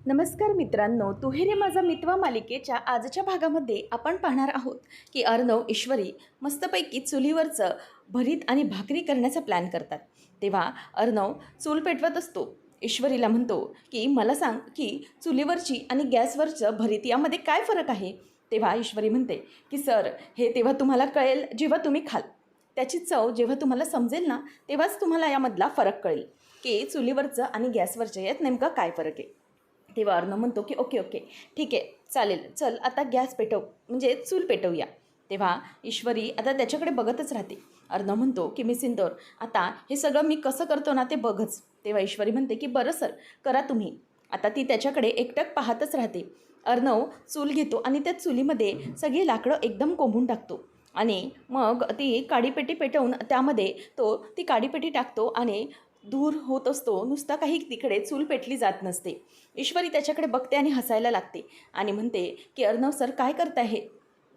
नमस्कार मित्रांनो, तू हे रे माझा मितवा मालिकेच्या आजच्या भागामध्ये आपण पाहणार आहोत की अर्णव ईश्वरी मस्तपैकी चुलीवरचं भरीत आणि भाकरी करण्याचा प्लॅन करतात. तेव्हा अर्णव चूल पेटवत असतो. ईश्वरीला म्हणतो की मला सांग की चुलीवरची आणि गॅसवरचं भरीत यामध्ये काय फरक आहे. तेव्हा ईश्वरी म्हणते की सर, हे तेव्हा तुम्हाला कळेल जेव्हा तुम्ही खाल. त्याची चव जेव्हा तुम्हाला समजेल ना, तेव्हाच तुम्हाला यामधला फरक कळेल की चुलीवरचं आणि गॅसवरचं यात नेमका काय फरक आहे. तेव्हा अर्णव म्हणतो की ओके ओके ठीक आहे, चालेल, चल आता गॅस पेटव, म्हणजे चूल पेटवूया. तेव्हा ईश्वरी आता त्याच्याकडे बघतच राहते. अर्णव म्हणतो की मी सिंदोर, आता हे सगळं मी कसं करतो ना ते बघच. तेव्हा ईश्वरी म्हणते की बरं सर, करा तुम्ही. आता ती त्याच्याकडे एकटक पाहतच राहते. अर्णव चूल घेतो आणि त्या चुलीमध्ये सगळी लाकडं एकदम कोंबून टाकतो आणि मग ती काडीपेटी पेटवून त्यामध्ये ती काडीपेटी टाकतो आणि धूर होत असतो. नुसता काही तिकडे चूल पेटली जात नसते. ईश्वरी त्याच्याकडे बघते आणि हसायला लागते आणि म्हणते की अर्णव सर, काय करताय हे.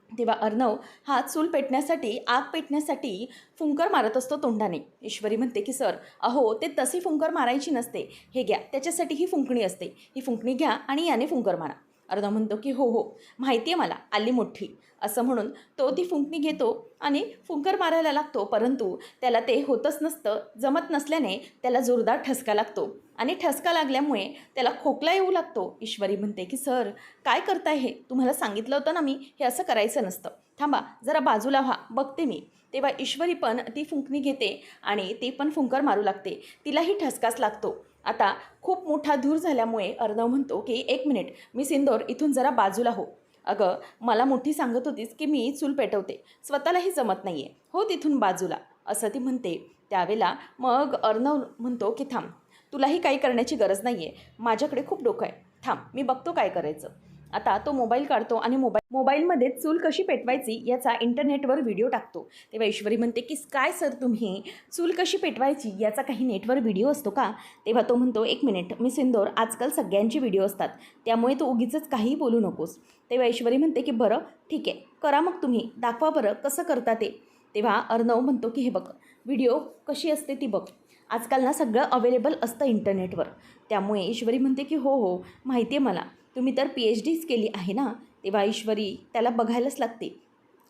तेव्हा अर्णव हा चूल पेटण्यासाठी, आग पेटण्यासाठी फुंकर मारत असतो तोंडाने. ईश्वरी म्हणते की सर, अहो ते तशी फुंकर मारायची नसते, हे घ्या, त्याच्यासाठी ही फुंकणी असते, ही फुंकणी घ्या आणि याने फुंकर मारा. अर्णव म्हणतो की हो हो, माहिती आहे मला, आली मोठी. असं म्हणून तो ती फुंकणी घेतो आणि फुंकर मारायला लागतो. परंतु त्याला ते होतच नसतं. जमत नसल्याने त्याला जोरदार ठसका लागतो आणि ठसका लागल्यामुळे त्याला खोकला येऊ लागतो. ईश्वरी म्हणते की सर, काय करताय हे, तुम्हाला सांगितलं होतं ना मी, हे असं करायचं नसतं. थांबा जरा बाजूला व्हा, बघते मी. तेव्हा ईश्वरी पण ती फुंकणी घेते आणि ती पण फुंकर मारू लागते. तिलाही ठसकाच लागतो. आता खूप मोठा धूर झाल्यामुळे अर्णव म्हणतो की एक मिनिट, मी सिंदोर, इथून जरा बाजूला हो. अगं, मला मोठी सांगत होतीस की मी चूल पेटवते, स्वतःलाही जमत नाही आहे, हो तिथून बाजूला, असं ती म्हणते. त्यावेळेला मग अर्णव म्हणतो की थांब, तुलाही काही करण्याची गरज नाही आहे, माझ्याकडे खूप डोकं आहे, थांब मी बघतो काय करायचं. आता तो मोबाईल काढतो आणि मोबाईलमध्ये चूल कशी पेटवायची याचा इंटरनेटवर व्हिडिओ टाकतो. तेव्हा ईश्वरी म्हणते की काय सर, तुम्ही चूल कशी पेटवायची याचा काही नेटवर व्हिडिओ असतो का. तेव्हा तो म्हणतो एक मिनिट, मी सिंदोर, आजकाल सगळ्यांची व्हिडिओ असतात, त्यामुळे तू उगीचच काहीही बोलू नकोस. तेव्हा ईश्वरी म्हणते की बरं ठीक आहे, करा मग, तुम्ही दाखवा बरं कसं करता ते. तेव्हा अर्णव म्हणतो की हे बघ, व्हिडिओ कशी असते ती बघ, आजकाल ना सगळं अवेलेबल असतं इंटरनेटवर. त्यामुळे ईश्वरी म्हणते की हो हो, माहिती आहे मला, तुम्ही तर PhDच केली आहे ना. तेव्हा ईश्वरी त्याला बघायलाच लागते.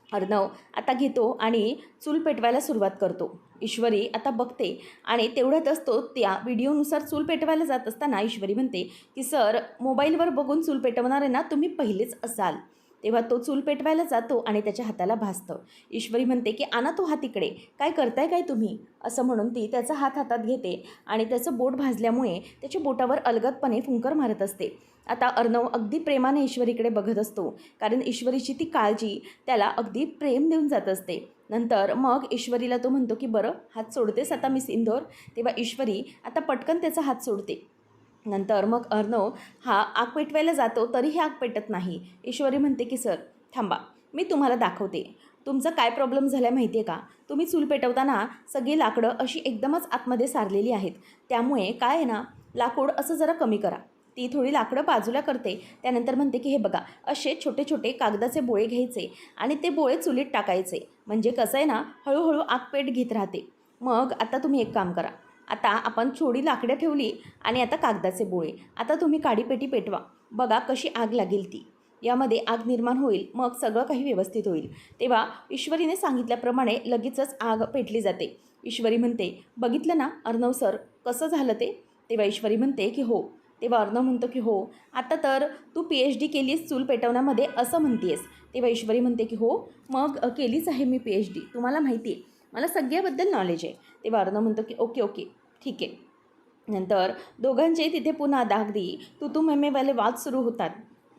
अर्णव आता घेतो आणि चूल पेटवायला सुरुवात करतो. ईश्वरी आता बघते आणि तेवढ्यातच तो त्या व्हिडिओनुसार चूल पेटवायला जात असताना ईश्वरी म्हणते की सर, मोबाईलवर बघून चूल पेटवणार आहे ना तुम्ही पहिलेच असाल. तेव्हा तो चूल पेटवायला जातो आणि त्याच्या हाताला भाजतं. ईश्वरी म्हणते की आणा तो हात इकडे, काय करताय काय तुम्ही, असं म्हणून ती त्याचा हात हातात घेते आणि त्याचं बोट भाजल्यामुळे त्याच्या बोटावर अलगदपणे फुंकर मारत असते. आता अर्णव अगदी प्रेमाने ईश्वरीकडे बघत असतो, कारण ईश्वरीची ती काळजी त्याला अगदी प्रेम देऊन जात असते. नंतर मग ईश्वरीला तो म्हणतो की बरं, हात सोडतेस आता मी सिंदोर. तेव्हा ईश्वरी आता पटकन त्याचा हात सोडते. नंतर मग अर्णव हा आग पेटवायला जातो, तरीही आग पेटत नाही. ईश्वरी म्हणते की सर थांबा, मी तुम्हाला दाखवते तुमचा काय प्रॉब्लेम झाला आहे माहिती आहे का. तुम्ही चूल पेटवताना सगळी लाकडं अशी एकदमच आतमध्ये सारलेली आहेत, त्यामुळे काय आहे ना, लाकूड असं जरा कमी करा. ती थोडी लाकडं बाजूला करते. त्यानंतर म्हणते की हे बघा, असे छोटे छोटे कागदाचे बोळे घ्यायचे आणि ते बोळे चुलीत टाकायचे, म्हणजे कसं आहे ना, हळूहळू आग पेट घेत राहते. मग आता तुम्ही एक काम करा, आता आपण थोडी लाकडं ठेवली आणि आता कागदाचे बोळे, आता तुम्ही काडीपेटी पेटवा, बघा कशी आग लागेल ती, यामध्ये आग निर्माण होईल, मग सगळं काही व्यवस्थित होईल. तेव्हा ईश्वरीने सांगितल्याप्रमाणे लगेचच आग पेटली जाते. ईश्वरी म्हणते बघितलं ना अर्णव सर, कसं झालं ते. तेव्हा ईश्वरी म्हणते की हो. तेव्हा अर्णव म्हणतो की हो, आता तर तू PhD केलीस चूल पेटवण्यामध्ये असं म्हणतेस. तेव्हा ईश्वरी म्हणते की हो, मग केलीच आहे मी PhD, तुम्हाला माहिती आहे, मला सगळ्याबद्दल नॉलेज आहे. तेव्हा अर्णव म्हणतो की ओके ओके ठीक आहे. नंतर दोघांचे तिथे पुन्हा अगदी तू मेमेवाले वाद सुरू होतात.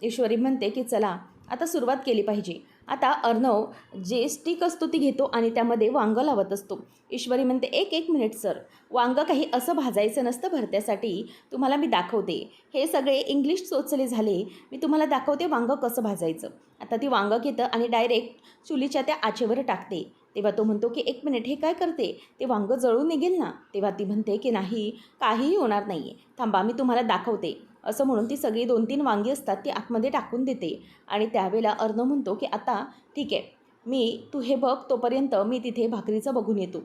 ईश्वरी म्हणते की चला आता सुरुवात केली पाहिजे. आता अर्णव जे स्टिक असतो ती घेतो आणि त्यामध्ये वांगं लावत असतो. ईश्वरी म्हणते एक एक मिनिट सर, वांगं काही असं भाजायचं नसतं भरत्यासाठी, तुम्हाला मी दाखवते, हे सगळे इंग्लिश चोचले झाले, मी तुम्हाला दाखवते वांगं कसं भाजायचं. आता ती वांगं घेतं आणि डायरेक्ट चुलीच्या त्या आचेवर टाकते. तेव्हा तो म्हणतो की एक मिनिट, हे काय करते, ते वांगं जळून निघेल ना. तेव्हा ती म्हणते की नाही, काहीही होणार नाही आहे, थांबा मी तुम्हाला दाखवते. असं म्हणून ती सगळी 2-3 वांगी असतात ती आतमध्ये टाकून देते. आणि त्यावेळेला अर्णव म्हणतो की आता ठीक आहे, तू हे बघ, तोपर्यंत मी तिथे भाकरीचं बघून येतो.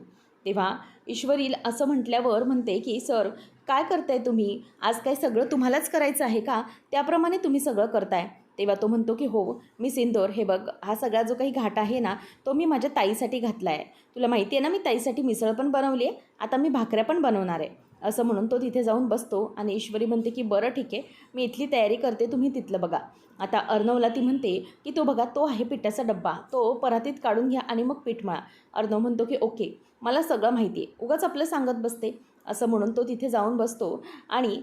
तेव्हा ईश्वरी असं म्हटल्यावर म्हणते की सर काय करताय तुम्ही, आज काय सगळं तुम्हालाच करायचं आहे का, त्याप्रमाणे तुम्ही सगळं करताय. तेव्हा तो म्हणतो की हो मी सिंदूर, हे बघ हा सगळा जो काही घाट आहे ना तो मी माझ्या ताईसाठी घातला आहे. तुला माहिती आहे ना मी ताईसाठी मिसळ पण बनवली आहे, आता मी भाकऱ्या पण बनवणार आहे. असं म्हणून तो तिथे जाऊन बसतो आणि ईश्वरी म्हणते की बरं ठीक आहे, मी इथली तयारी करते, तुम्ही तिथलं बघा. आता अर्णवला ती म्हणते की तो बघा तो आहे पिठाचा डब्बा, तो परातीत काढून घ्या आणि मग पीठ मळा. अर्णव म्हणतो की ओके, मला सगळं माहिती आहे, उगाच आपलं सांगत बसते. असं म्हणून तो तिथे जाऊन बसतो आणि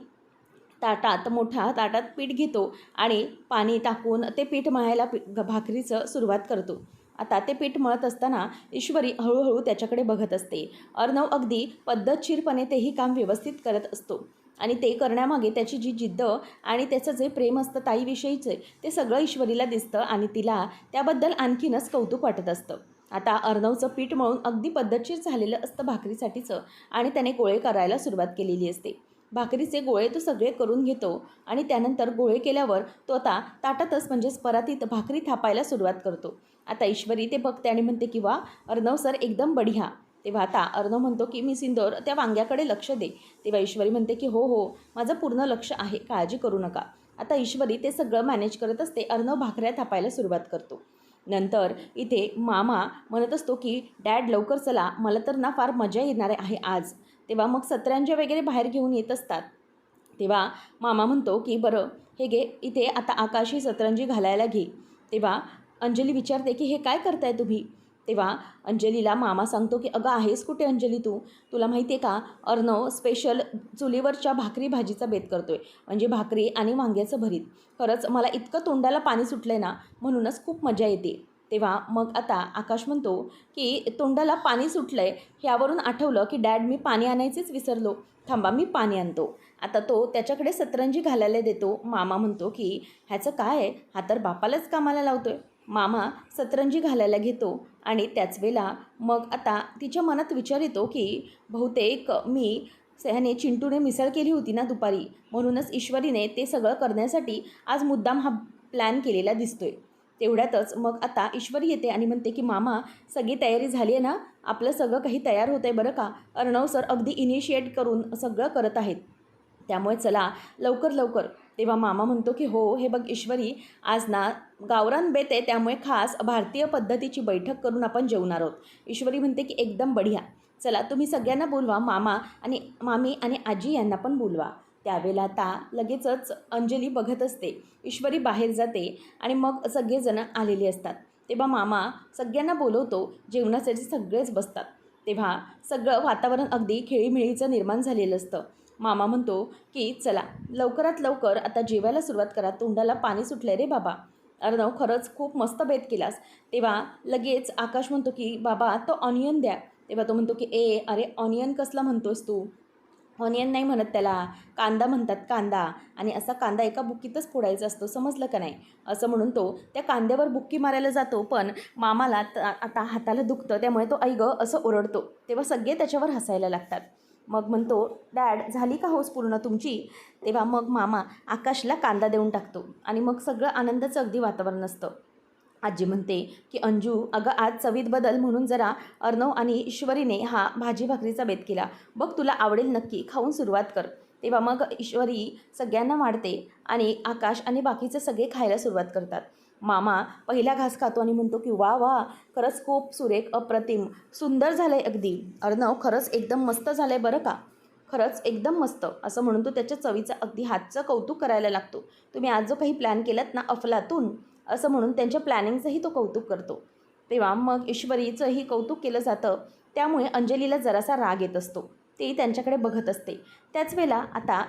मोठ्या ताटात पीठ घेतो आणि पाणी टाकून ते पीठ मळायला भाकरीचं सुरुवात करतो. आता ते पीठ मळत असताना ईश्वरी हळूहळू त्याच्याकडे बघत असते. अर्णव अगदी पद्धतशीरपणे तेही काम व्यवस्थित करत असतो आणि ते करण्यामागे त्याची जी जिद्द आणि त्याचं जे प्रेम असतं ताईविषयीचं ते सगळं ईश्वरीला दिसतं आणि तिला त्याबद्दल आणखीनच कौतुक वाटत असतं. आता अर्णवचं पीठ मळून अगदी पद्धतशीर झालेलं असतं भाकरीसाठीचं आणि त्याने गोळे करायला सुरुवात केलेली असते. भाकरीचे गोळे तो सगळे करून घेतो आणि त्यानंतर गोळे केल्यावर तो आता ताटातच म्हणजेच परातीत भाकरी थापायला सुरुवात करतो. आता ईश्वरी ते बघते आणि म्हणते की वा अर्णव सर एकदम बढिया. तेव्हा आता अर्णव म्हणतो की मी सिंदूर त्या वांग्याकडे लक्ष दे. तेव्हा ईश्वरी म्हणते की हो हो माझं पूर्ण लक्ष आहे, काळजी करू नका. आता ईश्वरी ते सगळं मॅनेज करत असते. अर्णव भाकऱ्या थापायला सुरुवात करतो. नंतर इथे मामा म्हणत असतो की डॅड लवकर चला, मला तर ना फार मजा येणार आहे आज. तेव्हा मग सतरंज्या वगैरे बाहेर घेऊन येत असतात. तेव्हा मामा म्हणतो की बरं हे घे, इथे आता आकाशी सतरंजी घालायला घे. तेव्हा अंजली विचारते की हे काय करताय तुम्ही. तेव्हा अंजलीला मामा सांगतो की अगं आहेस कुठे अंजली तू, तुला माहिती आहे का अर्णव स्पेशल चुलीवरच्या भाकरी भाजीचा बेत करतोय, म्हणजे भाकरी आणि वांग्याचं भरीत. खरंच मला इतकं तोंडाला पाणी सुटलं आहे ना, म्हणूनच खूप मजा येते. तेव्हा मग आता आकाश म्हणतो की तोंडाला पाणी सुटलं आहे, ह्यावरून आठवलं की डॅड मी पाणी आणायचेच विसरलो, थांबा मी पाणी आणतो. आता तो त्याच्याकडे सतरंजी घालायला देतो. मामा म्हणतो की ह्याचं काय आहे, हा तर बापालाच कामाला लावतोय. मामा सतरंजी घालायला घेतो आणि त्याच वेळेला मग आता तिच्या मनात विचार येतो की बहुतेक ह्याने चिंटूने मिसळ केली होती ना दुपारी, म्हणूनच ईश्वरीने ते सगळं करण्यासाठी आज मुद्दाम हा प्लॅन केलेला दिसतोय. तेवढ्यातच मग आता ईश्वरी येते आणि म्हणते की मामा सगळी तयारी झाली आहे ना, आपलं सगळं काही तयार होतं आहे बरं का, अर्णव सर अगदी इनिशिएट करून सगळं करत आहेत, त्यामुळे चला लवकर लवकर. तेव्हा मामा म्हणतो की हो हे बघ ईश्वरी, आज ना गावरान बेत आहे, त्यामुळे खास भारतीय पद्धतीची बैठक करून आपण जेवणार आहोत. ईश्वरी म्हणते की एकदम बढिया, चला तुम्ही सगळ्यांना बोलवा, मामा आणि मामी आणि आजी यांना पण बोलवा. त्यावेळेला आता लगेचच अंजली बघत असते. ईश्वरी बाहेर जाते आणि मग सगळेजण आलेले असतात. तेव्हा मामा सगळ्यांना बोलवतो, जेवणासाठी सगळेच बसतात. तेव्हा सगळं वातावरण अगदी खेळीमेळीचं निर्माण झालेलं असतं. मामा म्हणतो की चला लवकरात लवकर आता जेवायला सुरुवात करा, तोंडाला पाणी सुटलं रे बाबा. अर्णव खरंच खूप मस्त बेत केलास. तेव्हा लगेच आकाश म्हणतो की बाबा तो ऑनियन द्या. तेव्हा तो म्हणतो की अरे ऑनियन कसला म्हणतोस तू, ऑनियन नाही म्हणत त्याला, कांदा म्हणतात कांदा, आणि असा कांदा एका बुक्कीतच फोडायचा असतो, समजलं का नाही. असं म्हणून तो त्या कांद्यावर बुक्की मारायला जातो, पण मामाला आता हाताला दुखतं, त्यामुळे तो आई गं असं ओरडतो. तेव्हा सगळे त्याच्यावर हसायला लागतात. मग म्हणतो डॅड झाली का हौस पूर्ण तुमची. तेव्हा मग मामा आकाशला कांदा देऊन टाकतो आणि मग सगळं आनंदाचं अगदी वातावरण असतं. आजी म्हणते की अंजू अगं आज चवीत बदल म्हणून जरा अर्णव आणि ईश्वरीने हा भाजी भाकरीचा बेत केला, बघ तुला आवडेल नक्की, खाऊन सुरुवात कर. तेव्हा मग ईश्वरी सगळ्यांना वाढते आणि आकाश आणि बाकीचे सगळे खायला सुरुवात करतात. मामा पहिला घास खातो आणि म्हणतो की वा वा, खरंच खूप सुरेख अप्रतिम सुंदर झालं आहे अगदी, अर्णव खरंच एकदम मस्त झालं आहे बरं का, खरंच एकदम मस्त. असं म्हणून तो त्याच्या चवीचं अगदी हातचं कौतुक करायला लागतो. तुम्ही आज जो काही प्लॅन केलात ना अफलातून, असं म्हणून त्यांच्या प्लॅनिंगचंही तो कौतुक करतो. तेव्हा मग ईश्वरीचंही कौतुक केलं जातं. त्यामुळे अंजलीला जरासा राग येत असतो, ती त्यांच्याकडे बघत असते. त्याच वेळेला आता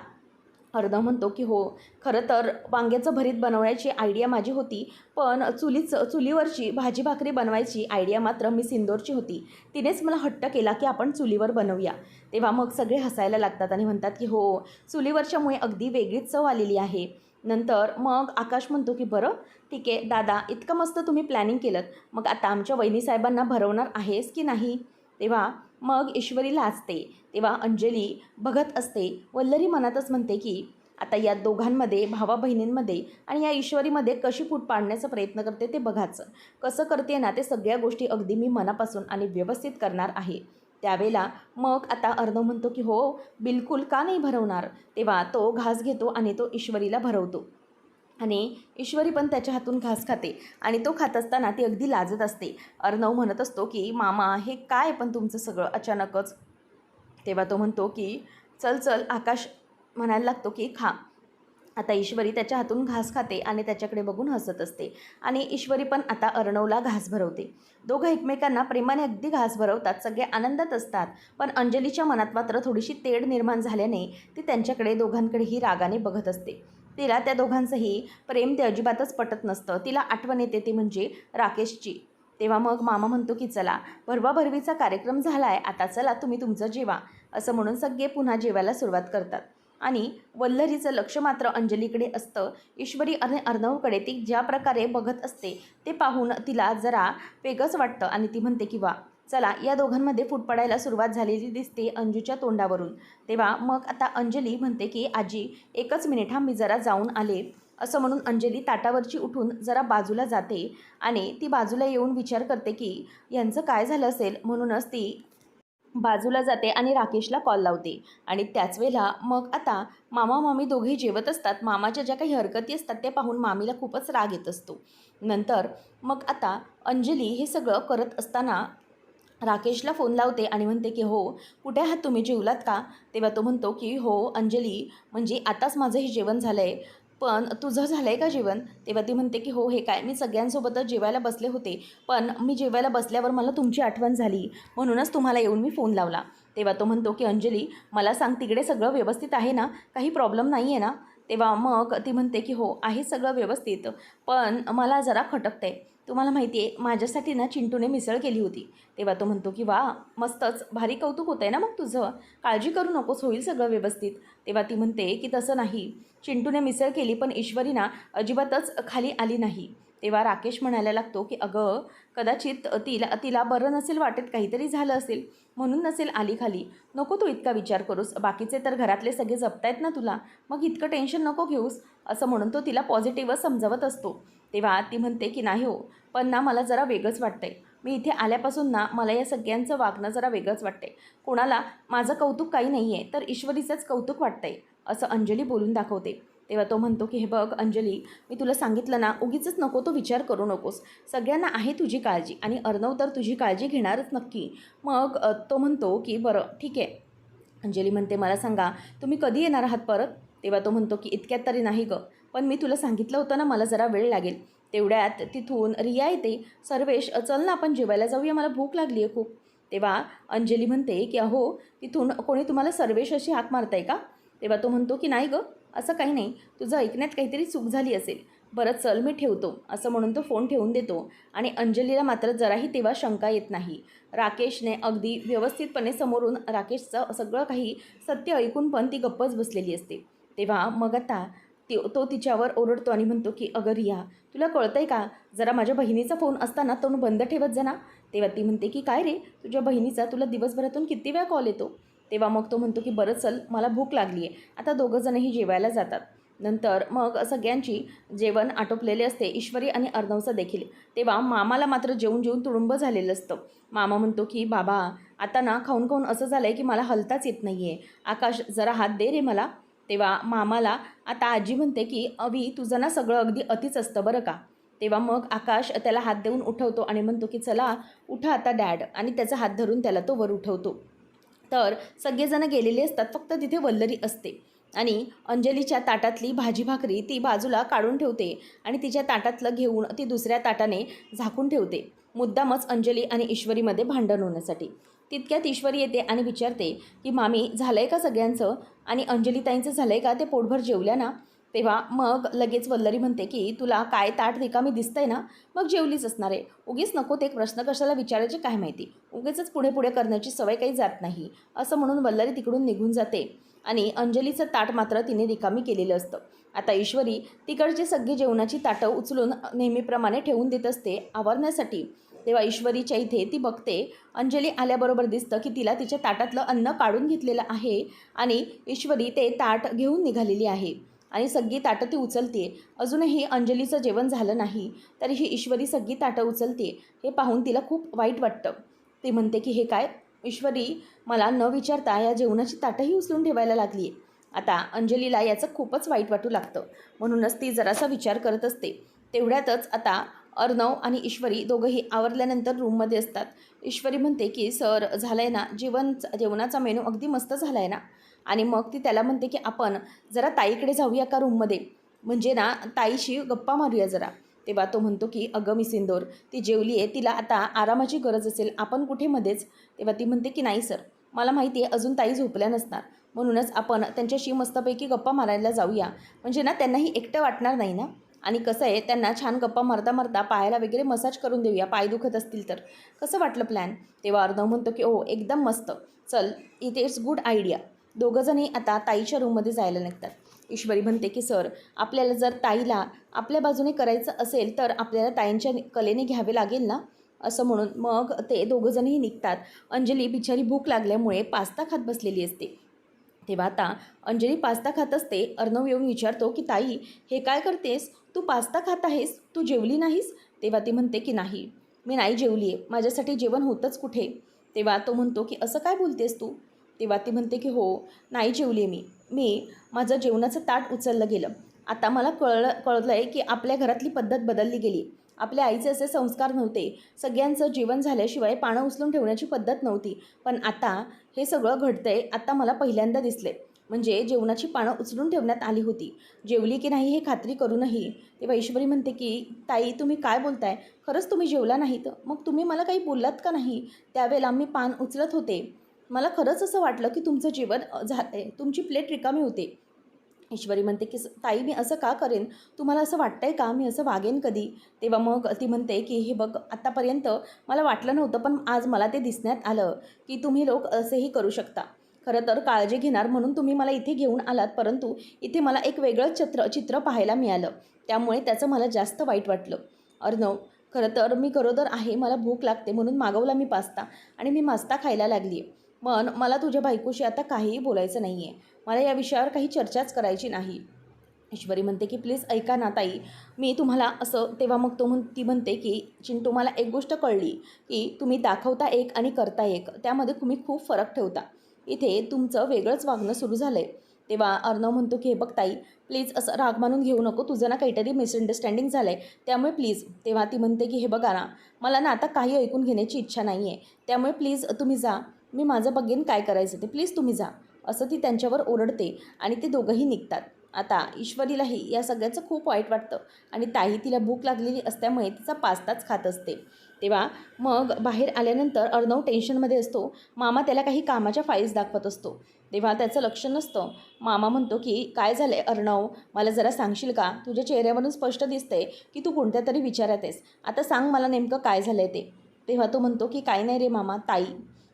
अर्णव म्हणतो की हो खरं तर वांग्याचं भरीत बनवण्याची आयडिया माझी होती, पण चुलीवरची भाजी भाकरी बनवायची आयडिया मात्र मी सिंदूरची होती, तिनेच मला हट्ट केला की आपण चुलीवर बनवूया. तेव्हा मग सगळे हसायला लागतात आणि म्हणतात की हो चुलीवरच्यामुळे अगदी वेगळीच चव आलेली आहे. नंतर मग आकाश म्हणतो की बरं ठीक आहे दादा, इतकं मस्त तुम्ही प्लॅनिंग केलं, मग आता आमच्या वहिनीसाहेबांना भरवणार आहेस की नाही. तेव्हा मग ईश्वरी लाजते. तेव्हा अंजली बघत असते. वल्लरी मनातच म्हणते की आता या दोघांमध्ये भावा बहिणींमध्ये आणि या ईश्वरीमध्ये कशी फूट पाडण्याचा प्रयत्न करते ते बघायचं, कसं करते ना ते सगळ्या गोष्टी अगदी मी मनापासून आणि व्यवस्थित करणार आहे. त्यावेळेला मग आता अर्णव म्हणतो की हो बिलकुल का नाही भरवणार. तेव्हा तो घास घेतो आणि तो ईश्वरीला भरवतो आणि ईश्वरी पण त्याच्या हातून घास खाते आणि तो खात असताना ती अगदी लाजत असते. अर्णव म्हणत असतो की मामा हे काय पण तुमचं सगळं अचानकच. तेव्हा तो म्हणतो की चल चल. आकाश म्हणायला लागतो की खा. आता ईश्वरी त्याच्या हातून घास खाते आणि त्याच्याकडे बघून हसत असते आणि ईश्वरी पण आता अर्णवला घास भरवते. दोघं एकमेकांना प्रेमाने अगदी घास भरवतात, सगळे आनंदात असतात. पण अंजलीच्या मनात मात्र थोडीशी तेढ निर्माण झाल्याने ती त्यांच्याकडे दोघांकडेही रागाने बघत असते. तिला त्या दोघांचंही प्रेम ते अजिबातच पटत नसतं. तिला आठवण येते ती म्हणजे राकेशची. तेव्हा मग मामा म्हणतो की चला भरवाभरवीचा कार्यक्रम झाला आहे, आता चला तुम्ही तुमचं जेवा, असं म्हणून सगळे पुन्हा जेवायला सुरुवात करतात. आणि वल्लरीचं लक्ष मात्र अंजलीकडे असतं. ईश्वरी आणि अर्णवकडे ती ज्या प्रकारे बघत असते ते पाहून तिला जरा वेगळंच वाटतं आणि ती म्हणते की वा चला, या दोघांमध्ये फूट पडायला सुरुवात झालेली दिसते अंजूच्या तोंडावरून. तेव्हा मग आता अंजली म्हणते की आजी एकच मिनिट मी जरा जाऊन आले, असं म्हणून अंजली ताटावरची उठून जरा बाजूला जाते आणि ती बाजूला येऊन विचार करते की यांचं काय झालं असेल. म्हणूनच ती बाजूला जाते आणि राकेशला कॉल लावते. आणि त्याच वेळेला मग आता मामा मामी दोघेही जेवत असतात. मामाच्या ज्या काही हरकती असतात ते पाहून मामीला खूपच राग येत असतो. नंतर मग आता अंजली हे सगळं करत असताना राकेशला फोन लावते आणि म्हणते की हो कुठे आहात तुम्ही, जेवलात का. तेव्हा तो म्हणतो की हो अंजली, म्हणजे आताच माझं हे जेवण झालं आहे, पण तुझं झालं आहे का जेवण. तेव्हा ती म्हणते की हो हे काय, मी सगळ्यांसोबतच जेवायला बसले होते, पण मी जेवायला बसल्यावर मला तुमची आठवण झाली म्हणूनच तुम्हाला येऊन मी फोन लावला. तेव्हा तो म्हणतो की अंजली मला सांग तिकडे सगळं व्यवस्थित आहे ना, काही प्रॉब्लेम नाही आहे ना. तेव्हा मग ती म्हणते की हो आहे सगळं व्यवस्थित, पण मला जरा खटकते. तुम्हाला माहिती आहे माझ्यासाठी ना चिंटूने मिसळ केली होती. तेव्हा तो म्हणतो की वा मस्तच, भारी कौतुक होतं आहे ना मग तुझं, काळजी करू नकोस, होईल सगळं व्यवस्थित. तेव्हा ती म्हणते की तसं नाही, चिंटूने मिसळ केली पण ईश्वरी ना अजिबातच खाली आली नाही. तेव्हा राकेश म्हणायला लागतो की अगं कदाचित तिला तिला बरं नसेल वाटत, काहीतरी झालं असेल म्हणून नसेल आली खाली. नको तू इतका विचार करूस, बाकीचे तर घरातले सगळे जपतायत ना तुला, मग इतकं टेन्शन नको घेऊस, असं म्हणून तो तिला पॉझिटिव्हच समजावत असतो. तेव्हा ती म्हणते की नाही हो, पण ना मला जरा वेगळंच वाटतं आहे. मी इथे आल्यापासून ना मला या सगळ्यांचं वागणं जरा वेगळंच वाटतं आहे. कोणाला माझं कौतुक काही नाही आहे तर ईश्वरीचंच कौतुक वाटतं आहे, असं अंजली बोलून दाखवते. तेव्हा तो म्हणतो की हे बघ अंजली, मी तुला सांगितलं ना, उगीचच नको तो विचार करू नकोस, सगळ्यांना आहे तुझी काळजी आणि अर्णव तर तुझी काळजी घेणारच नक्की. मग तो म्हणतो की बरं ठीक आहे. अंजली म्हणते मला सांगा तुम्ही कधी येणार आहात परत. तेव्हा तो म्हणतो की इतक्यात तरी नाही गं, पण मी तुला सांगितलं होतं ना मला जरा वेळ लागेल. तेवढ्यात तिथून रिया येते. सर्वेश चल ना आपण जेवायला जाऊया, मला भूक लागली आहे खूप. तेव्हा अंजली म्हणते की अहो तिथून कोणी तुम्हाला सर्वेश अशी हाक मारताय का. तेव्हा तो म्हणतो की नाही गं असं काही नाही, तुझं ऐकण्यात काहीतरी चूक झाली असेल. बरं चल मी ठेवतो, असं म्हणून तो फोन ठेवून देतो. आणि अंजलीला मात्र जराही तेव्हा शंका येत नाही. राकेशने अगदी व्यवस्थितपणे समोरून राकेशचं सगळं काही सत्य ऐकून पण ती गप्पच बसलेली असते. तेव्हा मग आता तो तिच्यावर ओरडतो आणि म्हणतो की अगं रिया तुला कळतं आहे का, जरा माझ्या बहिणीचा फोन असताना तो बंद ठेवत जा ना. तेव्हा ती म्हणते की काय रे, तुझ्या बहिणीचा तुला दिवसभरातून किती वेळा कॉल येतो. तेव्हा मग तो म्हणतो की बरं चल मला भूक लागली आहे. आता दोघंजणही जेवायला जातात. नंतर मग सगळ्यांची जेवण आटोपलेले असते, ईश्वरी आणि अर्णवचं देखील. तेव्हा मामाला मात्र जेवून जेवून तुडुंब झालेलं असतं. मामा म्हणतो की बाबा आता ना खाऊन खाऊन असं झालं आहे की मला हलताच येत नाही आहे, आकाश जरा हात दे रे मला. तेव्हा मामाला आता आजी म्हणते की अवी तुझं ना सगळं अगदी अतिच असतं बरं का. तेव्हा मग आकाश त्याला हात देऊन उठवतो आणि म्हणतो की चला उठा आता डॅड, आणि त्याचा हात धरून त्याला तो वर उठवतो. तर सगळेजण गेलेले असतात, फक्त तिथे वल्लरी असते आणि अंजलीच्या ताटातली भाजी भाकरी ती बाजूला काढून ठेवते आणि तिच्या ताटातलं घेऊन ती दुसऱ्या ताटाने झाकून ठेवते, मुद्दामच अंजली आणि ईश्वरीमध्ये भांडण होण्यासाठी. तितक्यात ईश्वरी येते आणि विचारते की मामी झालं आहे का सगळ्यांचं, आणि अंजलीताईंचं झालं आहे का, ते पोटभर जेवल्या ना. तेव्हा मग लगेच वल्लरी म्हणते की तुला काय ताट रिकामी दिसतंय ना, मग जेवलीच असणार आहे, उगीच नको ते प्रश्न कशाला विचारायचे काय माहिती, उगीचच पुढे पुढे करण्याची सवय काही जात नाही, असं म्हणून वल्लरी तिकडून निघून जाते. आणि अंजलीचं ताट मात्र तिने रिकामी केलेलं असतं. आता ईश्वरी तिकडची सगळी जेवणाची ताटं उचलून नेहमीप्रमाणे ठेवून देत असते आवरण्यासाठी. तेव्हा ईश्वरीच्या इथे ती बघते, अंजली आल्याबरोबर दिसतं की तिला तिच्या ताटातलं अन्न काढून घेतलेलं आहे आणि ईश्वरी ते ताट घेऊन निघालेली आहे आणि सगळी ताटं ती उचलते. अजूनही अंजलीचं जेवण झालं नाही तरीही ईश्वरी सगळी ताटं उचलते. हे पाहून तिला खूप वाईट वाटतं. ती म्हणते की हे काय, ईश्वरी मला न विचारता या जेवणाची ताटंही उचलून ठेवायला लागली आहे. आता अंजलीला याचं खूपच वाईट वाटू लागतं. म्हणूनच ती जरासा विचार करत असते. तेवढ्यातच आता अर्णव आणि ईश्वरी दोघंही आवरल्यानंतर रूममध्ये असतात. ईश्वरी म्हणते की सर झालं आहे ना, जेवणाचा मेनू अगदी मस्त झाला आहे ना. आणि मग ती त्याला म्हणते की आपण जरा ताईकडे जाऊया का रूममध्ये, म्हणजे ना ताईशी गप्पा मारूया जरा. तेव्हा तो म्हणतो की अगं मी सिंदूर, ती जेवली आहे, तिला आता आरामाची गरज असेल, आपण कुठे मध्येच. तेव्हा ती म्हणते की नाही सर, मला माहिती आहे अजून ताई झोपल्या नसणार, म्हणूनच आपण त्यांच्याशी मस्तपैकी गप्पा मारायला जाऊया, म्हणजे ना त्यांनाही एकटं वाटणार नाही ना. आणि कसं आहे, त्यांना छान गप्पा मारता मारता पायाला वगैरे मसाज करून देऊया, पाय दुखत असतील तर. कसं वाटलं प्लॅन? तेव्हा अर्णव म्हणतो की ओ एकदम मस्त, चल इथे इट्स गुड आयडिया. दोघंजणही आता ताईच्या रूममध्ये जायला निघतात. ईश्वरी म्हणते की सर, आपल्याला जर ताईला आपल्या बाजूने करायचं असेल तर आपल्याला ताईंच्या कलेने घ्यावे लागेल ना, असं म्हणून मग ते दोघंजणही निघतात. अंजली बिचारी भूक लागल्यामुळे पास्ता खात बसलेली असते. तेव्हा आता अंजली पास्ता खात असते. अर्णव येऊन विचारतो की ताई, हे काय करतेस? तू पास्ता खात आहेस, तू जेवली नाहीस? तेव्हा ती म्हणते की नाही, मी नाही जेवली आहे, माझ्यासाठी जेवण होतंच कुठे. तेव्हा तो म्हणतो की असं काय बोलतेस तू? तेव्हा ती म्हणते की हो, नाही जेवली मी माझं जेवणाचं ताट उचललं गेलं. आता मला कळलं आहे की आपल्या घरातली पद्धत बदलली गेली. आपल्या आईचे असे संस्कार नव्हते. सगळ्यांचं जेवण झाल्याशिवाय पानं उचलून ठेवण्याची पद्धत नव्हती. पण आता हे सगळं घडतंय, आता मला पहिल्यांदा दिसले. म्हणजे जेवणाची पानं उचलून ठेवण्यात आली होती. जेवली की नाही हे खात्री करूनही. तेव्हा ईश्वरी म्हणते की ताई, तुम्ही काय बोलताय? खरंच तुम्ही जेवला नाहीत? मग तुम्ही मला काही बोललात का नाही? त्यावेळेला मी पान उचलत होते. मला खरंच असं वाटलं की तुमचं जेवण झालंय, तुमची प्लेट रिकामी होते. ईश्वरी म्हणते की ताई, मी असं का करेन? तुम्हाला असं वाटतंय का मी असं वागेन कधी? तेव्हा मग ती म्हणते की हे बघ, आत्तापर्यंत मला वाटलं नव्हतं, पण आज मला ते दिसण्यात आलं की तुम्ही लोक असेही करू शकता. खरं तर काळजी घेणार म्हणून तुम्ही मला इथे घेऊन आलात, परंतु इथे मला एक वेगळं चित्र पाहायला मिळालं, त्यामुळे त्याचं मला जास्त वाईट वाटलं. अर्णव, खरं तर मी गरोदर आहे, मला भूक लागते म्हणून मागवला मी पास्ता, आणि मी पास्ता खायला लागली आहे. पण मला तुझ्या बायकोशी आता काहीही बोलायचं नाही आहे. मला या विषयावर काही चर्चाच करायची नाही. ईश्वरी म्हणते की प्लीज ऐका ना ताई, मी तुम्हाला असं. तेव्हा मग ती म्हणते की चिंटू, मला एक गोष्ट कळली की तुम्ही दाखवता एक आणि करता एक, त्यामध्ये तुम्ही खूप फरक ठेवता. इथे तुमचं वेगळंच वागणं सुरू झालं आहे. तेव्हा अर्णव म्हणतो की हे बघ ताई, प्लीज असं राग मानून घेऊ नको, तुझं ना काहीतरी मिसअंडरस्टँडिंग झालं आहे, त्यामुळे प्लीज. तेव्हा ती म्हणते की हे बघा ना, मला ना आता काही ऐकून घेण्याची इच्छा नाही आहे, त्यामुळे प्लीज तुम्ही जा, मी माझं बघेन काय करायचं ते, प्लीज तुम्ही जा, असं ती त्यांच्यावर ओरडते. आणि ते दोघंही निघतात. आता ईश्वरीलाही या सगळ्याचं खूप वाईट वाटतं, आणि ताई तिला भूक लागलेली असल्यामुळे तिचा पास्ताच खात असते. तेव्हा मग बाहेर आल्यानंतर अर्णव टेन्शनमध्ये असतो. मामा त्याला काही कामाच्या फाईल्स दाखवत असतो. तेव्हा त्याचं लक्ष नसतं. मामा म्हणतो की काय झालं आहे अर्णव, मला जरा सांगशील का? तुझ्या चेहऱ्यावरून स्पष्ट दिसतंय की तू कोणत्या तरी विचारात आहेस. आता सांग मला नेमकं काय झालं आहे ते. तेव्हा तो म्हणतो की काय नाही रे मामा,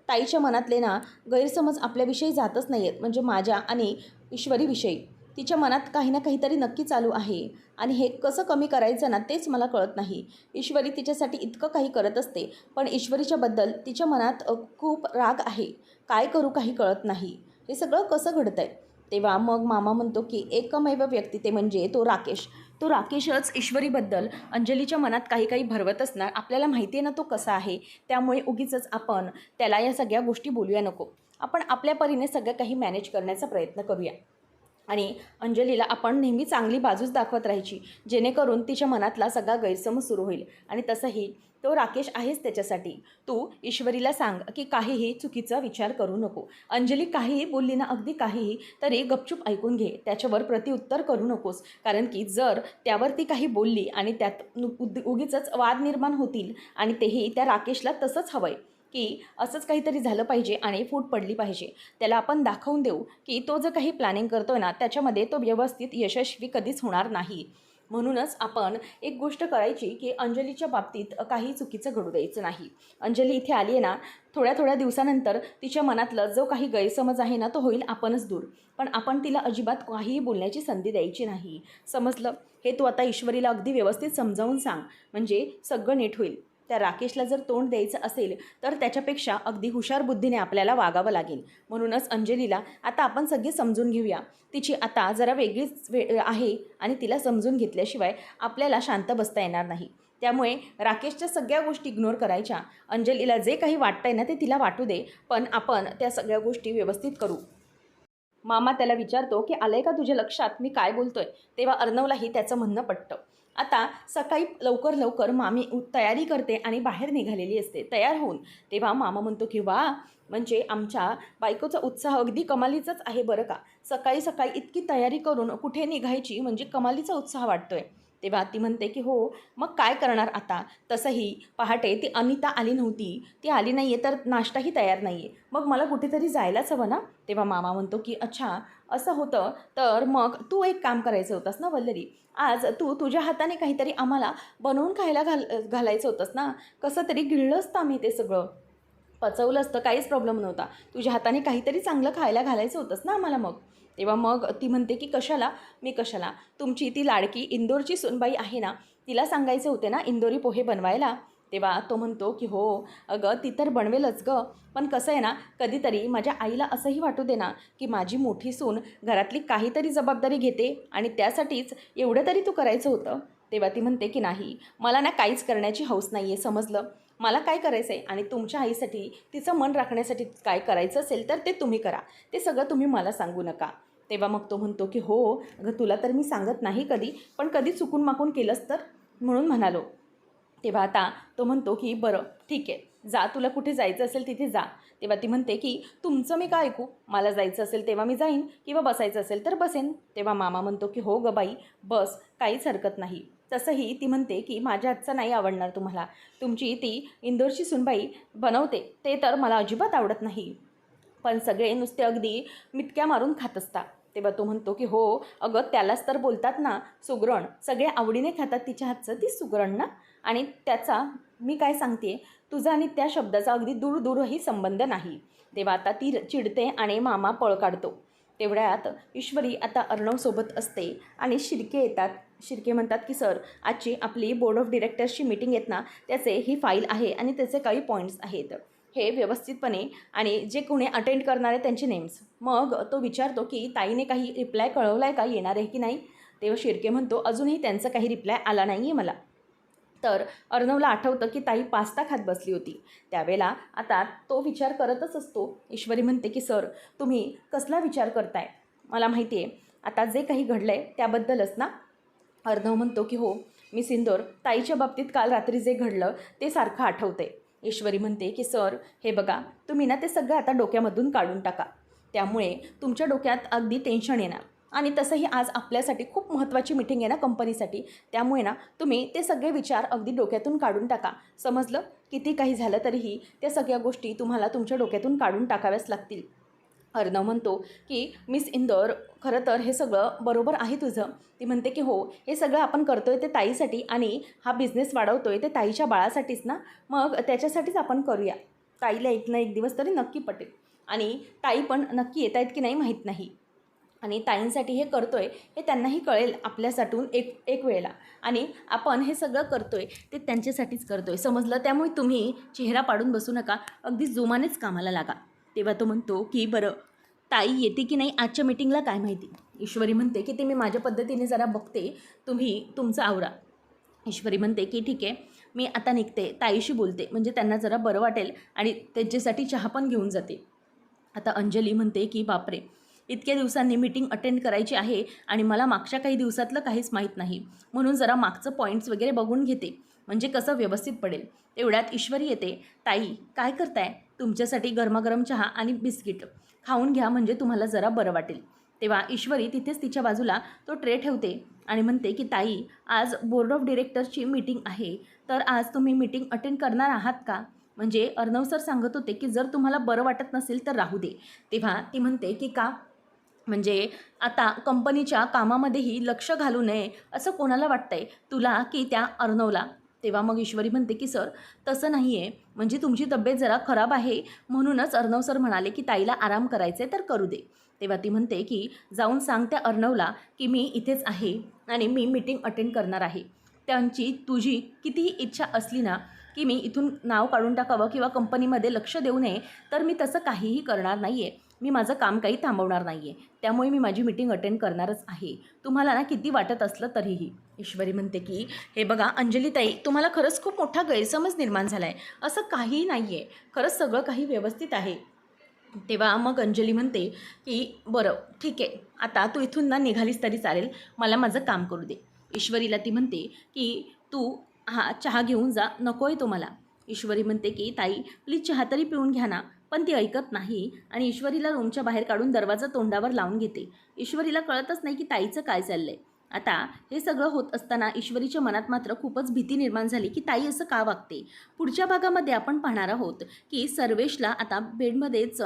ताईच्या मनातले ना गैरसमज आपल्याविषयी जातच नाही आहेत, म्हणजे माझ्या आणि ईश्वरीविषयी. तिच्या मनात काही ना काहीतरी नक्की चालू आहे, आणि हे कसं कमी करायचं ना तेच मला कळत नाही. ईश्वरी तिच्यासाठी इतकं काही करत असते, पण ईश्वरीच्याबद्दल तिच्या मनात खूप राग आहे. काय करू काही कळत नाही. हे सगळं कसं घडतं आहे? तेव्हा मग मामा म्हणतो की एकमेव व्यक्ती ते म्हणजे तो राकेशच ईश्वरीबद्दल अंजलीच्या मनात काही काही भरवत असणार. आपल्याला माहिती आहे ना तो कसा आहे, त्यामुळे उगीचच आपण त्याला या सगळ्या गोष्टी बोलूया नको. आपण आपल्या परीने सगळं काही मॅनेज करण्याचा प्रयत्न करूया, आणि अंजलीला आपण नेहमी चांगली बाजूच दाखवत राहायची, जेणेकरून तिच्या मनातला सगळा गैरसमज सुरू होईल. आणि तसंही तो राकेश आहेच त्याच्यासाठी. तू ईश्वरीला सांग की काहीही चुकीचा विचार करू नको. अंजली काहीही बोलली ना, अगदी काहीही, तरी गपचूप ऐकून घे, त्याच्यावर प्रत्युत्तर करू नकोस. कारण की जर त्यावरती काही बोलली आणि त्यात उगीचच वाद निर्माण होतील, आणि तेही त्या राकेशला तसंच हवं आहे की असंच काहीतरी झालं पाहिजे आणि फूट पडली पाहिजे. त्याला आपण दाखवून देऊ की तो जो काही प्लॅनिंग करतोय ना, त्याच्यामध्ये तो व्यवस्थित यशस्वी कधीच होणार नाही. म्हणूनच आपण एक गोष्ट करायची की अंजलीच्या बाबतीत काही चुकीचं घडू द्यायचं नाही. अंजली इथे आली आहे ना, थोड्या थोड्या दिवसानंतर तिच्या मनातलं जो काही गैरसमज आहे ना, तो होईल आपणच दूर. पण आपण तिला अजिबात काहीही बोलण्याची संधी द्यायची नाही. समजलं? हे तू आता ईश्वरीला अगदी व्यवस्थित समजावून सांग, म्हणजे सगळं नीट होईल. त्या राकेशला जर तोंड द्यायचं असेल तर त्याच्यापेक्षा अगदी हुशार बुद्धीने आपल्याला वागावं लागेल. म्हणूनच अंजलीला आता आपण सगळे समजून घेऊया. तिची आता जरा वेगळीच आहे, आणि तिला समजून घेतल्याशिवाय आपल्याला शांत बसता येणार नाही. त्यामुळे राकेशच्या सगळ्या गोष्टी इग्नोर करायच्या. अंजलीला जे काही वाटतंय ना ते तिला वाटू दे, पण आपण त्या सगळ्या गोष्टी व्यवस्थित करू. मामा त्याला विचारतो की आलंय का तुझ्या लक्षात मी काय बोलतोय. तेव्हा अर्णवलाही त्याचं म्हणणं पटतं. आता सकाळी लवकर लवकर मामी तयारी करते आणि बाहेर निघालेली असते तयार होऊन. तेव्हा मामा म्हणतो की वा, म्हणजे आमच्या बायकोचा उत्साह अगदी कमालीचाच आहे बरं का. सकाळी सकाळी इतकी तयारी करून कुठे निघायची म्हणजे कमालीचा उत्साह वाटतोय. तेव्हा ती म्हणते की हो, मग काय करणार आता. तसंही पहाटे ती अनिता आली नव्हती, ती आली नाही आहे तर नाश्ताही तयार नाही आहे, मग मला कुठेतरी जायलाच हवं ना. तेव्हा मामा म्हणतो की अच्छा असं होतं तर मग तू एक काम करायचं होतंस ना वल्लरी, आज तू तुझ्या हाताने काहीतरी आम्हाला बनवून खायला घालायचं होतंस ना. कसं तरी गिळलं असतं आम्ही ते सगळं, पचवलं असतं, काहीच प्रॉब्लेम नव्हता. तुझ्या हाताने काहीतरी चांगलं खायला घालायचं होतंस ना आम्हाला मग. तेव्हा मग ती म्हणते की कशाला, मी कशाला, तुमची ती लाडकी इंदोरची सुनबाई आहे ना, तिला सांगायचे होते ना इंदोरी पोहे बनवायला. तेव्हा तो म्हणतो की हो अगं ती तर बनवेलच गं, पण कसं आहे ना, कधीतरी माझ्या आईला असंही वाटू दे ना की माझी मोठी सून घरातली काहीतरी जबाबदारी घेते आणि त्यासाठीच एवढं तरी तू करायचं होतं. तेव्हा ती म्हणते की नाही, मला ना काहीच करण्याची हौस नाही आहे, समजलं. मला काय करायचं आहे आणि तुमच्या आईसाठी तिचं मन राखण्यासाठी काय करायचं असेल तर ते तुम्ही करा, ते सगळं तुम्ही मला सांगू नका. तेव्हा मग तो म्हणतो की हो अगं तुला तर मी सांगत नाही कधी, पण कधी चुकून माकून केलंस तर म्हणून म्हणालो. तेव्हा आता तो म्हणतो की बरं ठीक आहे, जा तुला कुठे जायचं असेल तिथे जा. तेव्हा ती म्हणते की तुमचं मी काय ऐकू, मला जायचं असेल तेव्हा मी जाईन किंवा बसायचं असेल तर बसेन. तेव्हा मामा म्हणतो की हो गं बाई बस, काहीच हरकत नाही. तसंही ती म्हणते की माझ्या हातचं नाही आवडणार तुम्हाला, तुमची ती इंदोरची सुनबाई बनवते ते तर मला अजिबात आवडत नाही, पण सगळे नुसते अगदी मिटक्या मारून खात असतात. तेव्हा तो म्हणतो की हो अगं त्यालाच तर बोलतात ना सुगरण, सगळे आवडीने खातात तिच्या हातचं, ती सुगरण ना. आणि त्याचा मी काय सांगते, तुझा आणि त्या शब्दाचा अगदी दूर दूरही संबंध नाही. तेव्हा आता ती चिडते आणि मामा पळ काढतो. तेवढ्यात ईश्वरी आता अर्णवसोबत असते आणि शिर्के येतात. शिर्के म्हणतात की सर आजची आपली बोर्ड ऑफ डिरेक्टर्सची मीटिंग आहेत ना, त्याचे ही फाईल आहे आणि त्याचे काही पॉईंट्स आहेत, हे व्यवस्थितपणे आणि जे कोणी अटेंड करणार आहे त्यांचे नेम्स. मग तो विचारतो की ताईने काही रिप्लाय कळवला आहे का, येणार आहे की नाही. तेव्हा शिर्के म्हणतो अजूनही त्यांचा काही रिप्लाय आला नाही आहे मला. तर अर्णवला आठवतं की ताई पास्ता खात बसली होती त्यावेळेला. आता तो विचार करतच असतो. ईश्वरी म्हणते की सर तुम्ही कसला विचार करताय, मला माहिती आहे आता जे काही घडलं आहे त्याबद्दलच ना. अर्णव म्हणतो की हो मिस इंदोर, ताईच्या बाबतीत काल रात्री जे घडलं ते सारखं आठवते. ईश्वरी म्हणते की सर हे बघा, तुम्ही ना ते सगळं आता डोक्यामधून काढून टाका, त्यामुळे तुमच्या डोक्यात अगदी टेन्शन येणार. आणि तसंही आज आपल्यासाठी खूप महत्त्वाची मीटिंग आहे ना कंपनीसाठी, त्यामुळे ना तुम्ही ते सगळे विचार अगदी डोक्यातून काढून टाका, समजलं. किती काही झालं तरीही त्या सगळ्या गोष्टी तुम्हाला तुमच्या डोक्यातून काढून टाकाव्याच लागतील. अर्णव म्हणतो की मिस इंदोर खरं तर हे सगळं बरोबर आहे तुझं. ती म्हणते की हो हे सगळं आपण करतोय ते ताईसाठी आणि हा बिझनेस वाढवतोय ते ताईच्या बाळासाठीच ना, मग त्याच्यासाठीच आपण करूया. ताईला एक ना एक दिवस तरी नक्की पटेल आणि ताई पण नक्की येत आहेत की नाही माहीत नाही, आणि ताईंसाठी हे करतोय हे त्यांनाही कळेल आपल्यासाठून एक एक वेळेला, आणि आपण हे सगळं करतोय ते त्यांच्यासाठीच करतोय, समजलं. त्यामुळे तुम्ही चेहरा पाडून बसू नका, अगदी जोमानेच कामाला लागा. तेव्हा तो म्हणतो की बरं ताई येते की नाही आजच्या मीटिंगला काय माहिती. ईश्वरी म्हणते की ते मी माझ्या पद्धतीने जरा बघते, तुम्ही तुमचं आवरा. ईश्वरी म्हणते की ठीक आहे, मी आता निघते, ताईशी बोलते म्हणजे त्यांना जरा बरं वाटेल आणि त्यांच्यासाठी चहा पण घेऊन जाते. आता अंजली म्हणते की बापरे, इतक्या दिवसांनी मीटिंग अटेंड करायची आहे आणि मला मागच्या काही दिवसातलं काहीच माहीत नाही, म्हणून जरा मागचं पॉईंट्स वगैरे बघून घेते म्हणजे कसं व्यवस्थित पडेल. तेवढ्यात ईश्वरी येते. ताई काय करताय, तुमच्यासाठी गरमागरम चहा आणि बिस्किट खाऊन घ्या म्हणजे तुम्हाला जरा बरं वाटेल. तेव्हा ईश्वरी तिथेच तिच्या बाजूला तो ट्रे ठेवते आणि म्हणते की ताई आज बोर्ड ऑफ डिरेक्टर्सची मीटिंग आहे, तर आज तुम्ही मीटिंग अटेंड करणार आहात का. म्हणजे अर्णव सर सांगत होते की जर तुम्हाला बरं वाटत नसेल तर राहू दे. तेव्हा ती म्हणते की का, म्हणजे आता कंपनीच्या कामामध्येही लक्ष घालू नये असं कोणाला वाटतंय, तुला की त्या अर्णवला. तेव्हा मग ईश्वरी म्हणते की सर तसं नाही आहे, म्हणजे तुमची तब्येत जरा खराब आहे म्हणूनच अर्णव सर म्हणाले की ताईला आराम करायचे तर करू दे. तेव्हा ती म्हणते की जाऊन सांग त्या अर्णवला की मी इथेच आहे आणि मी मीटिंग अटेंड करणार आहे. त्यांची तुझी कितीही इच्छा असली ना की मी इथून नाव काढून टाकावं किंवा कंपनीमध्ये लक्ष देऊ नये, तर मी तसं काहीही करणार नाही आहे. मी माझं काम काही थांबवणार नाही आहे, त्यामुळे मी माझी मीटिंग अटेंड करणारच आहे, तुम्हाला ना किती वाटत असलं तरीही. ईश्वरी म्हणते की हे बघा अंजलीताई, तुम्हाला खरंच खूप मोठा गैरसमज निर्माण झाला आहे. असं काहीही नाही आहे, खरंच सगळं काही व्यवस्थित आहे. तेव्हा मग अंजली म्हणते की बरं ठीक आहे, आता तू इथून ना निघालीस तरी चालेल, मला माझं काम करू दे. ईश्वरीला ती म्हणते की तू हा चहा घेऊन जा, नको आहे तो मला. ईश्वरी म्हणते की ताई प्लीज चहा तरी पिऊन घ्या ना, पण ती ऐकत नाही आणि ईश्वरीला रूमच्या बाहेर काढून दरवाजा तोंडावर लावून घेते. ईश्वरीला कळतच नाही की ताईचं काय चाललंय. आता हे सगळं होत असताना ईश्वरीच्या मनात मात्र खूपच भीती निर्माण झाली की ताई असं का वागते. पुढच्या भागामध्ये आपण पाहणार आहोत की सर्वेशला आता बेडमध्येच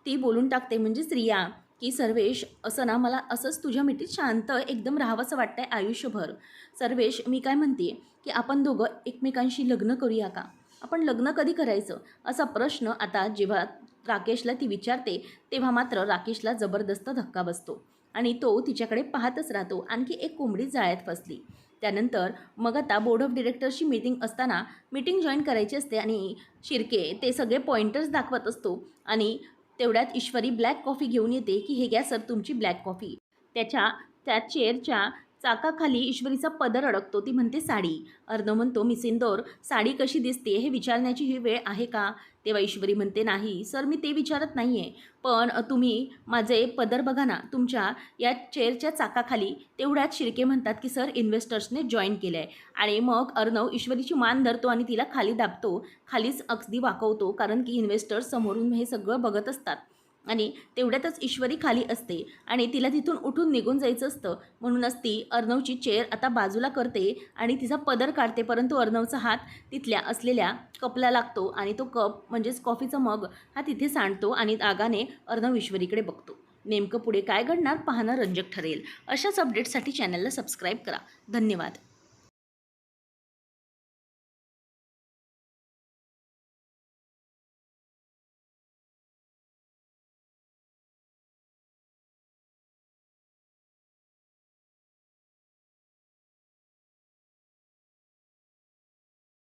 ती बोलून टाकते, म्हणजे स्त्रिया, की सर्वेश असं ना मला असंच तुझ्या मिठीत शांत एकदम राहावंसं वाटतंय आयुष्यभर. सर्वेश मी काय म्हणते की आपण दोघं एकमेकांशी लग्न करूया का, आपण लग्न कधी करायचं, असा प्रश्न आता जेव्हा राकेशला ती विचारते तेव्हा मात्र राकेशला जबरदस्त धक्का बसतो आणि तो तिच्याकडे पाहतच राहतो. आणखी एक कोंबडी जाळ्यात फसली. त्यानंतर मग आता बोर्ड ऑफ डिरेक्टर्सची मीटिंग असताना मीटिंग जॉईन करायची असते आणि शिर्के ते सगळे पॉईंटर्स दाखवत असतो आणि तेवढ्यात ईश्वरी ब्लॅक कॉफी घेऊन येते की हे घ्या सर तुमची ब्लॅक कॉफी. त्या चेअरच्या चाकाखाली ईश्वरीचा पदर अडकतो. ती म्हणते साडी. अर्णव म्हणतो मिस इंदोर साडी कशी दिसते हे विचारण्याची ही वेळ आहे का. तेव्हा ईश्वरी म्हणते नाही सर मी ते विचारत नाही आहे, पण तुम्ही माझे पदर बघा ना तुमच्या या चेअरच्या चाकाखाली. तेवढ्यात शिर्के म्हणतात की सर इन्व्हेस्टर्सने जॉईन केलं आहे. आणि मग अर्णव ईश्वरीची मान धरतो आणि तिला खाली दाबतो, खालीच अगदी वाकवतो, कारण की इन्व्हेस्टर्स समोरून हे सगळं बघत असतात. आणि तेवढ्यातच ईश्वरी खाली असते आणि तिला तिथून उठून निघून जायचं असतं. म्हणूनच ती अर्णवची चेअर आता बाजूला करते आणि तिचा पदर काढते, परंतु अर्णवचा हात तिथल्या असलेल्या कपला लागतो आणि तो कप म्हणजेच कॉफीचा मग हा तिथे सांडतो आणि रागाने अर्णव ईश्वरीकडे बघतो. नेमकं पुढे काय घडणार पाहणं रंजक ठरेल. अशाच अपडेट्ससाठी चॅनलला सबस्क्राईब करा. धन्यवाद.